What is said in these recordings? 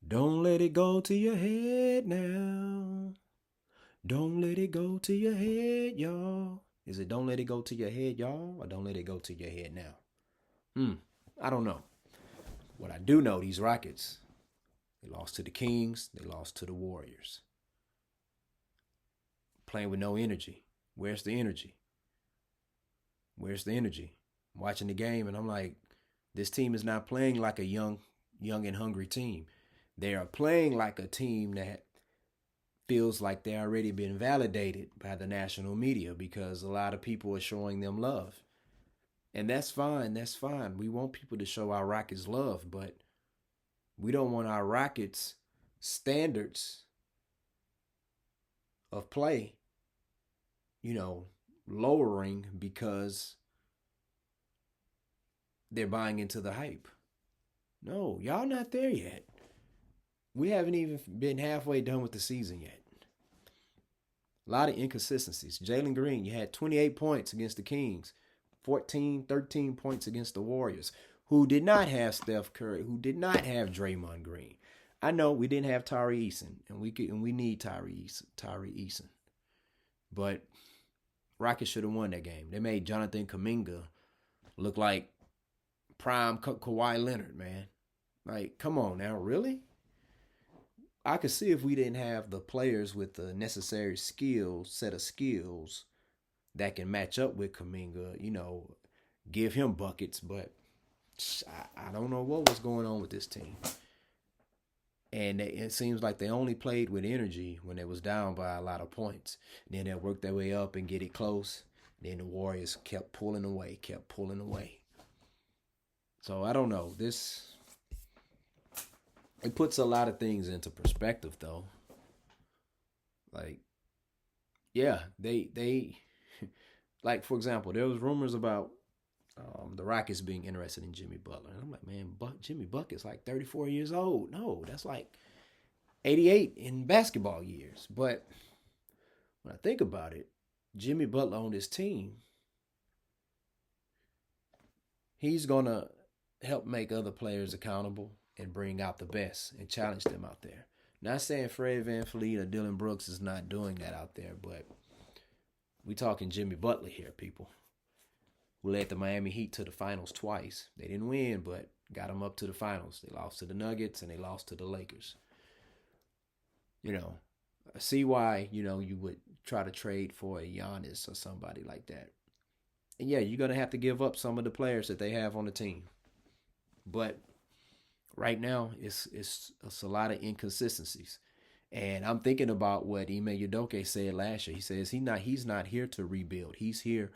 Don't let it go to your head now. Don't let it go to your head, y'all. Is it don't let it go to your head, y'all, or don't let it go to your head now? I don't know. What I do know, these Rockets, they lost to the Kings, they lost to the Warriors. Playing with no energy. Where's the energy? Where's the energy? I'm watching the game and I'm like, this team is not playing like a young and hungry team. They are playing like a team that feels like they already been validated by the national media because a lot of people are showing them love. And that's fine. That's fine. We want people to show our Rockets love, but we don't want our Rockets standards of play, you know, lowering because they're buying into the hype. No, y'all not there yet. We haven't even been halfway done with the season yet. A lot of inconsistencies. Jalen Green, you had 28 points against the Kings, 14, 13 points against the Warriors, who did not have Steph Curry, who did not have Draymond Green. I know we didn't have Tyree Eason, and we need Tyree Eason. But Rockets should have won that game. They made Jonathan Kaminga look like prime Kawhi Leonard, man. Like, come on now, really? I could see if we didn't have the players with the necessary set of skills that can match up with Kaminga, give him buckets. But I don't know what was going on with this team. And it seems like they only played with energy when they was down by a lot of points. Then they worked their way up and get it close. Then the Warriors kept pulling away. So I don't know. It puts a lot of things into perspective, though. Like, yeah, they like, for example, there was rumors about the Rockets being interested in Jimmy Butler. And I'm like, man, Jimmy Bucket's like 34 years old. No, that's like 88 in basketball years. But when I think about it, Jimmy Butler on this team, he's going to help make other players accountable and bring out the best and challenge them out there. Not saying Fred VanVleet or Dylan Brooks is not doing that out there, but we talking Jimmy Butler here, people. Who led the Miami Heat to the finals twice. They didn't win, but got them up to the finals. They lost to the Nuggets and they lost to the Lakers. I see why, you would try to trade for a Giannis or somebody like that. And yeah, you're going to have to give up some of the players that they have on the team. But right now, it's a lot of inconsistencies. And I'm thinking about what Ime Udoka said last year. He says he's not here to rebuild. He's here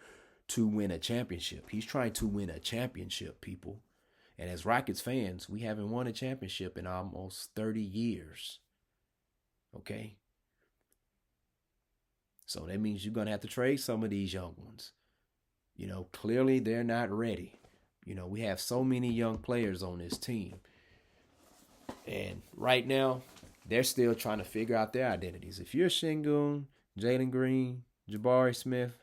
to win a championship. He's trying to win a championship, people. And as Rockets fans, we haven't won a championship in almost 30 years. Okay? So that means you're going to have to trade some of these young ones. Clearly they're not ready. We have so many young players on this team. And right now, they're still trying to figure out their identities. If you're Şengün, Jalen Green, Jabari Smith,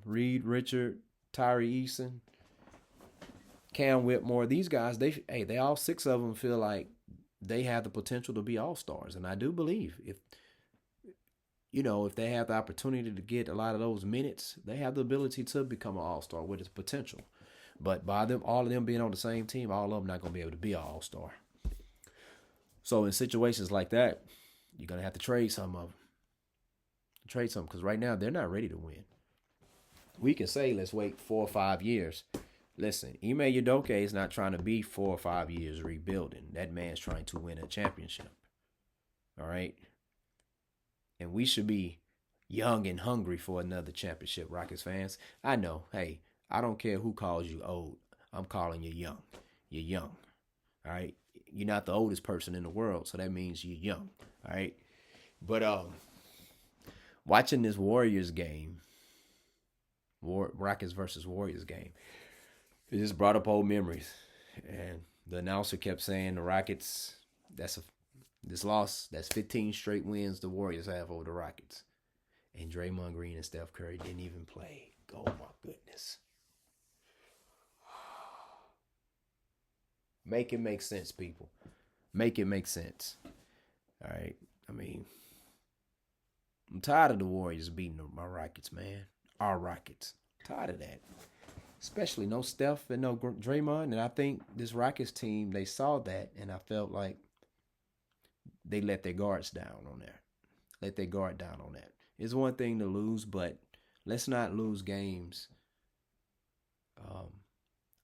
Reed Richard, Tyree Eason, Cam Whitmore, these guys, they all six of them feel like they have the potential to be all-stars. And I do believe if they have the opportunity to get a lot of those minutes, they have the ability to become an all-star with its potential. But by all of them being on the same team, all of them not going to be able to be an all-star. So in situations like that, you're going to have to trade some of them. Because right now they're not ready to win. We can say, let's wait 4 or 5 years. Listen, Ime Udoka is not trying to be 4 or 5 years rebuilding. That man's trying to win a championship. All right? And we should be young and hungry for another championship, Rockets fans. I know, hey, I don't care who calls you old. I'm calling you young. You're young. All right? You're not the oldest person in the world, so that means you're young. All right? But watching this Warriors game, Rockets versus Warriors game, it just brought up old memories. And the announcer kept saying the Rockets, this loss, that's 15 straight wins the Warriors have over the Rockets. And Draymond Green and Steph Curry didn't even play. Oh, my goodness. Make it make sense, people. Make it make sense. All right. I mean, I'm tired of the Warriors beating my Rockets, man. Our Rockets. Tired of that. Especially no Steph and no Draymond. And I think this Rockets team, they saw that, and I felt like they let their guards down on that. Let their guard down on that. It's one thing to lose, but let's not lose games.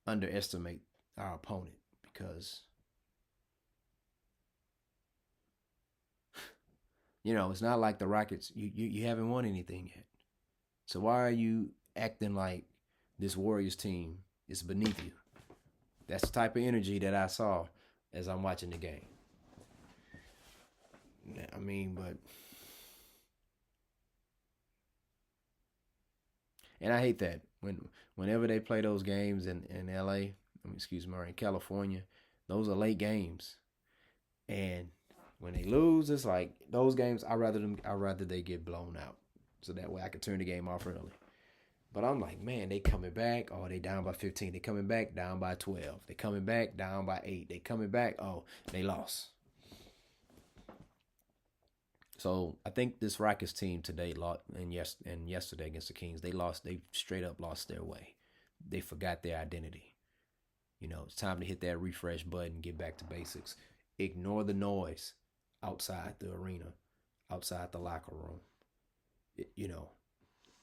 Underestimate our opponent, because it's not like the Rockets. You haven't won anything yet. So why are you acting like this Warriors team is beneath you? That's the type of energy that I saw as I'm watching the game. I mean, and I hate that whenever they play those games in LA, or in California, those are late games. And when they lose, it's like those games, I'd rather they get blown out, so that way I can turn the game off early. But I'm like, man, they coming back. Oh, they down by 15. They coming back, down by 12. They coming back, down by 8. They coming back. Oh, they lost. So I think this Rockets team today lost, and yesterday against the Kings, they lost. They straight up lost their way. They forgot their identity. It's time to hit that refresh button, get back to basics. Ignore the noise outside the arena, outside the locker room.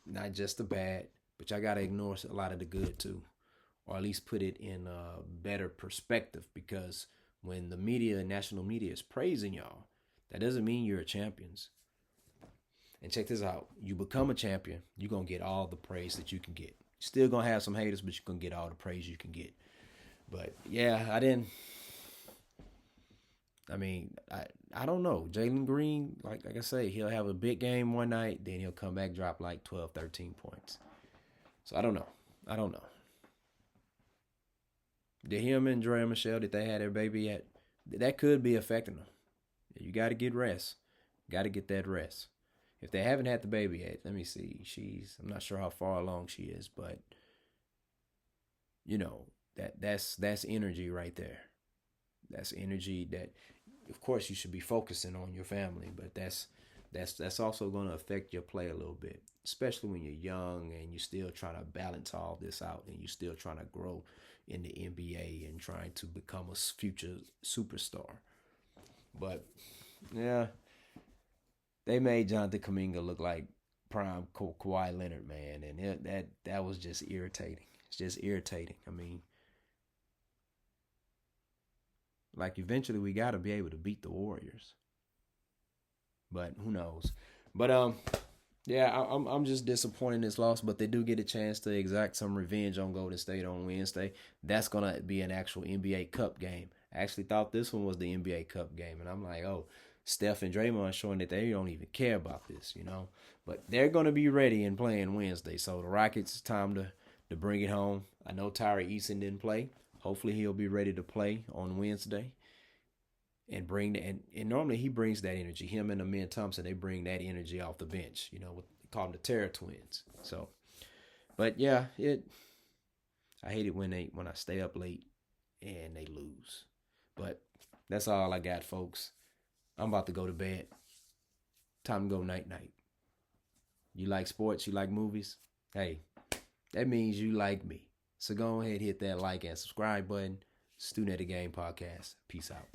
Not just the bad, but y'all gotta ignore a lot of the good too, or at least put it in a better perspective. Because when the media, national media, is praising y'all, that doesn't mean you're champions. And check this out: you become a champion, you're gonna get all the praise that you can get. Still gonna have some haters, but you're gonna get all the praise you can get. But yeah, I don't know. Jalen Green, like I say, he'll have a big game one night, then he'll come back, drop like 12, 13 points. So I don't know. Did him and Dre and Michelle, did they have their baby yet? That could be affecting them. You got to get rest. Got to get that rest. If they haven't had the baby yet, let me see. I'm not sure how far along she is, but that's energy right there. That's energy that, of course, you should be focusing on your family, but that's also going to affect your play a little bit, especially when you're young and you're still trying to balance all this out, and you're still trying to grow in the NBA and trying to become a future superstar. But yeah, they made Jonathan Kaminga look like prime Kawhi Leonard, man, and that was just irritating. It's just irritating. I mean, like, eventually we got to be able to beat the Warriors. But who knows? But yeah, I'm just disappointed in this loss, but they do get a chance to exact some revenge on Golden State on Wednesday. That's going to be an actual NBA Cup game. I actually thought this one was the NBA Cup game, and I'm like, oh, Steph and Draymond showing that they don't even care about this, But they're going to be ready and playing Wednesday. So the Rockets, it's time to bring it home. I know Tyree Eason didn't play. Hopefully he'll be ready to play on Wednesday and and normally he brings that energy. Him and Amen Thompson, they bring that energy off the bench. We call them the Terror Twins. So, but yeah, I hate it when I stay up late and they lose. But that's all I got, folks. I'm about to go to bed. Time to go night-night. You like sports? You like movies? Hey, that means you like me. So go ahead, hit that like and subscribe button. Student at the Game Podcast. Peace out.